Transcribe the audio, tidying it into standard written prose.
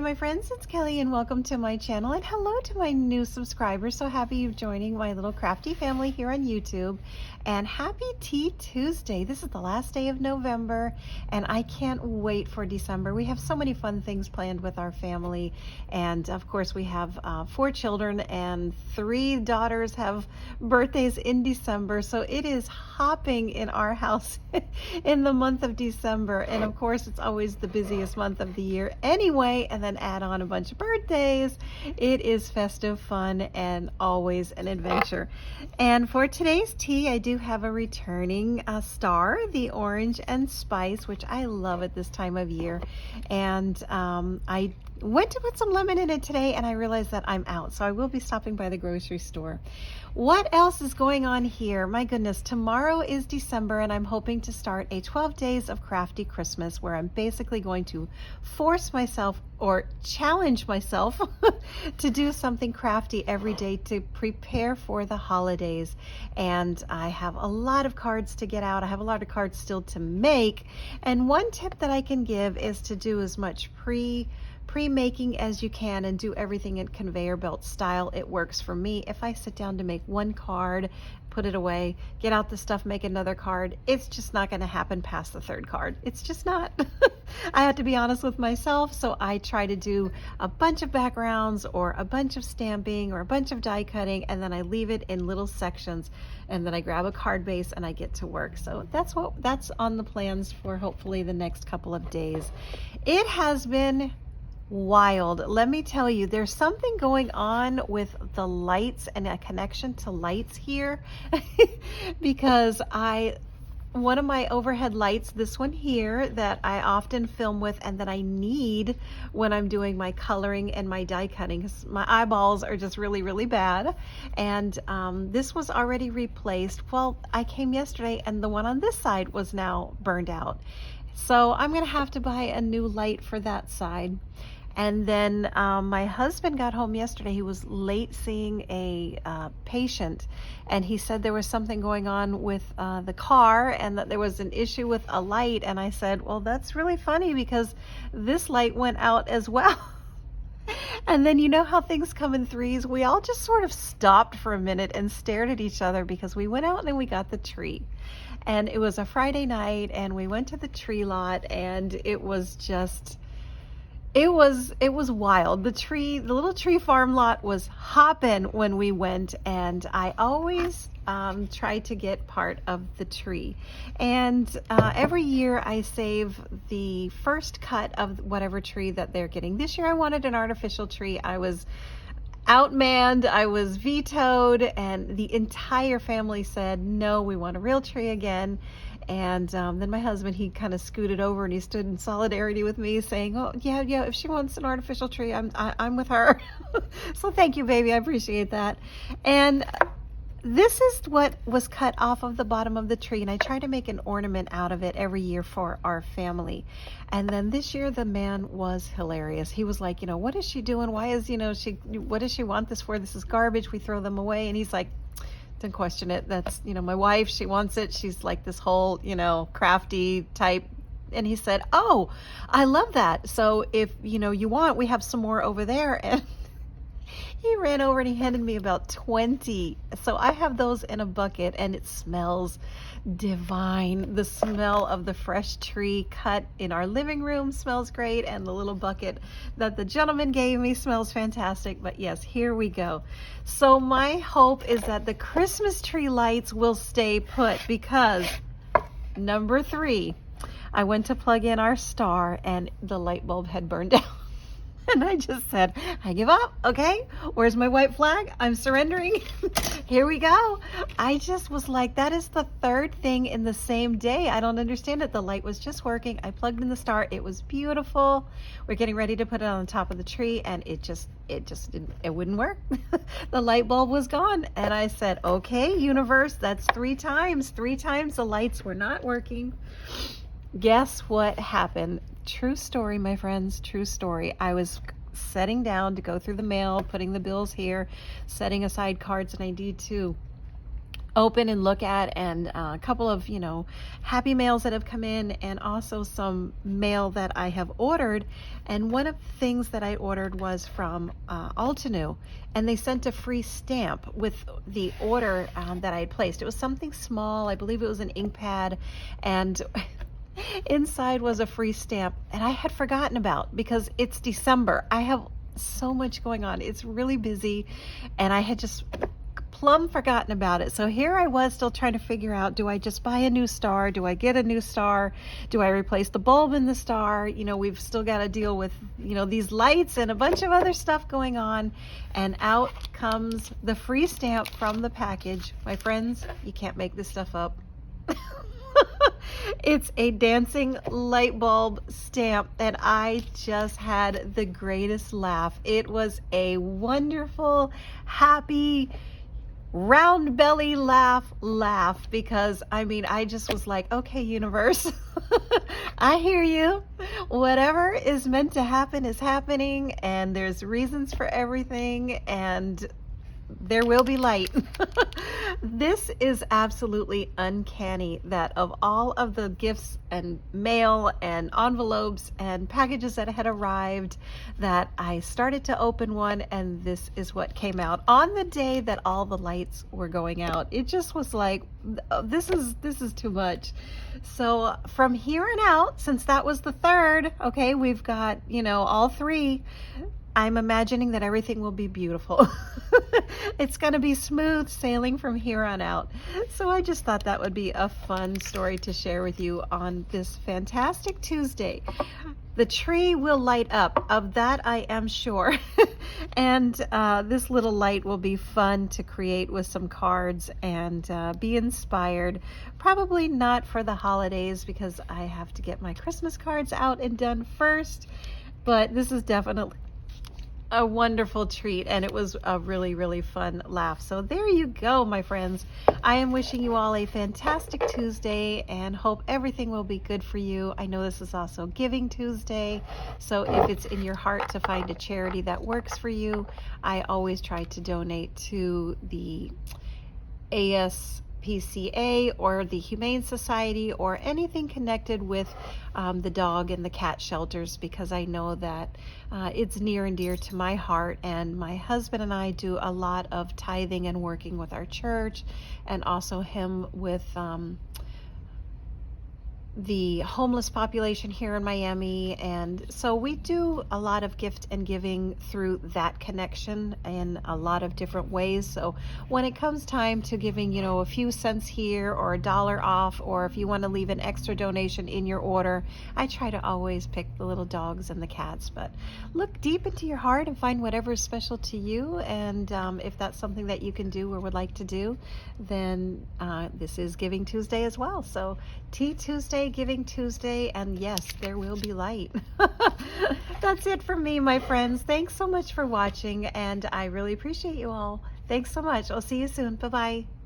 My friends, it's Kelly and welcome to my channel, and hello to my new subscribers. So happy you're joining my little crafty family here on YouTube, and happy Tea Tuesday. This is the last day of November and I can't wait for December. We have so many fun things planned with our family, and of course we have 4 children and 3 daughters have birthdays in December, so it is hopping in our house in the month of December. And of course it's always the busiest month of the year anyway, and then add on a bunch of birthdays. It is festive fun and always an adventure. And for today's tea, I do have a returning star, the Orange and Spice, which I love at this time of year. And I went to put some lemon in it today and I realized that I'm out, so I will be stopping by the grocery store. What else is going on here? My goodness, tomorrow is December and I'm hoping to start a 12 days of crafty Christmas, where I'm basically going to force myself or challenge myself to do something crafty every day to prepare for the holidays. And I have a lot of cards to get out. I have a lot of cards still to make. And one tip that I can give is to do as much pre-making as you can and do everything in conveyor belt style. It works for me. If I sit down to make one card, put it away, get out the stuff, make another card, it's just not going to happen past the 3rd card. It's just not. I have to be honest with myself, so I try to do a bunch of backgrounds or a bunch of stamping or a bunch of die cutting, and then I leave it in little sections, and then I grab a card base and I get to work. So that's on the plans for hopefully the next couple of days. It has been wild. Let me tell you, there's something going on with the lights and a connection to lights here because one of my overhead lights, this one here that I often film with and that I need when I'm doing my coloring and my die cutting, because my eyeballs are just really bad. And this was already replaced. Well, I came yesterday and the one on this side was now burned out. So I'm gonna have to buy a new light for that side. And then my husband got home yesterday. He was late seeing a patient, and he said there was something going on with the car and that there was an issue with a light. And I said, well, that's really funny because this light went out as well. And then you know how things come in threes? We all just sort of stopped for a minute and stared at each other because we went out and then we got the tree. And it was a Friday night and we went to the tree lot, and it was just... It was wild. The little tree farm lot was hopping when we went, and I always try to get part of the tree. And every year I save the first cut of whatever tree that they're getting. This year I wanted an artificial tree. I was outmanned, I was vetoed, and the entire family said, no, we want a real tree again. And then my husband, he kind of scooted over and he stood in solidarity with me, saying, oh yeah, if she wants an artificial tree, I'm with her. So thank you, baby, I appreciate that. And this is what was cut off of the bottom of the tree, and I try to make an ornament out of it every year for our family. And then this year the man was hilarious. He was like, what is she doing? Why is, what does she want this for? This is garbage, we throw them away. And he's like, don't question it. That's, my wife, she wants it. She's like this whole, crafty type. And he said, oh, I love that. So if, you want, we have some more over there. And he ran over and he handed me about 20. So I have those in a bucket, and it smells divine. The smell of the fresh tree cut in our living room smells great, and the little bucket that the gentleman gave me smells fantastic. But yes, here we go. So my hope is that the Christmas tree lights will stay put, because number 3, I went to plug in our star and the light bulb had burned out. And I just said, I give up. Okay, where's my white flag? I'm surrendering. Here we go. I just was like, that is the 3rd thing in the same day. I don't understand it. The light was just working. I plugged in the star. It was beautiful. We're getting ready to put it on the top of the tree, and it wouldn't work. The light bulb was gone. And I said, okay, universe, that's 3 times. 3 times the lights were not working. Guess what happened? True story, my friends, true story. I was setting down to go through the mail, putting the bills here, setting aside cards, and I need to open and look at, and a couple of, happy mails that have come in, and also some mail that I have ordered. And one of the things that I ordered was from Altenew, and they sent a free stamp with the order that I had placed. It was something small. I believe it was an ink pad, and inside was a free stamp, and I had forgotten about, because it's December. I have so much going on. It's really busy, and I had just plumb forgotten about it. So here I was still trying to figure out, do I just buy a new star? Do I get a new star? Do I replace the bulb in the star? We've still got to deal with, these lights and a bunch of other stuff going on. And out comes the free stamp from the package. My friends, you can't make this stuff up. It's a dancing light bulb stamp, and I just had the greatest laugh. It was a wonderful, happy, round belly laugh, because I just was like, okay, universe, I hear you. Whatever is meant to happen is happening, and there's reasons for everything, and there will be light. This is absolutely uncanny that of all of the gifts and mail and envelopes and packages that had arrived, that I started to open one, and this is what came out on the day that all the lights were going out. It just was like, this is too much. So from here on out, since that was the third, okay, we've got, all three. I'm imagining that everything will be beautiful. It's going to be smooth sailing from here on out. So I just thought that would be a fun story to share with you on this fantastic Tuesday. The tree will light up, of that I am sure. And this little light will be fun to create with some cards and be inspired. Probably not for the holidays, because I have to get my Christmas cards out and done first. But this is definitely a wonderful treat, and it was a really, really fun laugh. So there you go, my friends. I am wishing you all a fantastic Tuesday, and hope everything will be good for you. I know this is also Giving Tuesday, so if it's in your heart to find a charity that works for you, I always try to donate to the ASPCA or the Humane Society, or anything connected with the dog and the cat shelters, because I know that it's near and dear to my heart. And my husband and I do a lot of tithing and working with our church, and also him with the homeless population here in Miami. And so we do a lot of gift and giving through that connection in a lot of different ways. So when it comes time to giving, a few cents here or $1 off, or if you want to leave an extra donation in your order, I try to always pick the little dogs and the cats. But look deep into your heart and find whatever is special to you. And if that's something that you can do or would like to do, then this is Giving Tuesday as well. So Tea Tuesday, Giving Tuesday, and yes, there will be light. That's it from me, my friends. Thanks so much for watching, and I really appreciate you all. Thanks so much. I'll see you soon. Bye-bye.